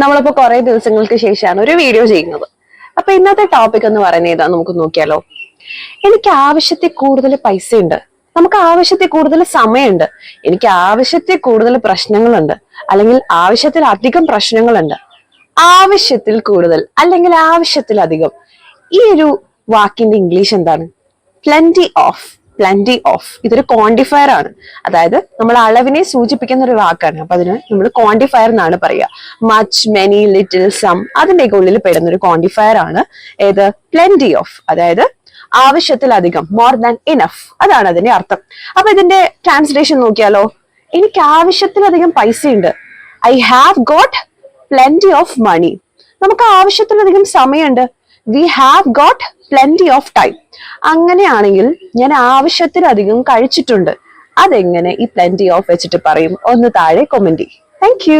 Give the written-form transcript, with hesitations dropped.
നമ്മളിപ്പോ കുറെ ദിവസങ്ങൾക്ക് ശേഷമാണ് ഒരു വീഡിയോ ചെയ്യുന്നത്. അപ്പൊ ഇന്നത്തെ ടോപ്പിക് എന്ന് പറയുന്നത് ഏതാ നമുക്ക് നോക്കിയാലോ. എനിക്ക് ആവശ്യത്തിൽ കൂടുതൽ പൈസ ഉണ്ട്, നമുക്ക് ആവശ്യത്തിൽ കൂടുതൽ സമയമുണ്ട്, എനിക്ക് ആവശ്യത്തിൽ കൂടുതൽ പ്രശ്നങ്ങളുണ്ട്, അല്ലെങ്കിൽ ആവശ്യത്തിലധികം പ്രശ്നങ്ങളുണ്ട്. ആവശ്യത്തിൽ കൂടുതൽ അല്ലെങ്കിൽ ആവശ്യത്തിലധികം, ഈ ഒരു വാക്കിന്റെ ഇംഗ്ലീഷ് എന്താണ്? Plenty of. പ്ലന്റി ഓഫ് ഇതൊരു ക്വാണ്ടിഫയർ ആണ്, അതായത് നമ്മൾ അളവിനെ സൂചിപ്പിക്കുന്ന ഒരു വാക്കാണ്. അപ്പൊ അതിന് നമ്മൾ ക്വാണ്ടിഫയർ എന്നാണ് പറയുക. മച്ച്, മെനി, ലിറ്റിൽ, സം അതിന്റെയൊക്കെ ഉള്ളിൽ പെടുന്ന ഒരു ക്വാണ്ടിഫയർ ആണ് ഏത്? Plenty of. അതായത് ആവശ്യത്തിലധികം, മോർ ദാൻ ഇനഫ്, അതാണ് അതിന്റെ അർത്ഥം. അപ്പൊ ഇതിന്റെ ട്രാൻസ്ലേഷൻ നോക്കിയാലോ. എനിക്ക് ആവശ്യത്തിലധികം പൈസയുണ്ട്, I have got plenty of money. നമുക്ക് ആവശ്യത്തിലധികം സമയമുണ്ട്, we have got plenty of time. അങ്ങനെയാണെങ്കിൽ ഞാൻ ആവശ്യത്തിലധികം കഴിച്ചിട്ടുണ്ട്, അതെങ്ങനെ ഈ പ്ലന്റി ഓഫ് വെച്ചിട്ട് പറയും? ഒന്ന് താഴെ കമന്റ് ചെയ്യും. Thank you.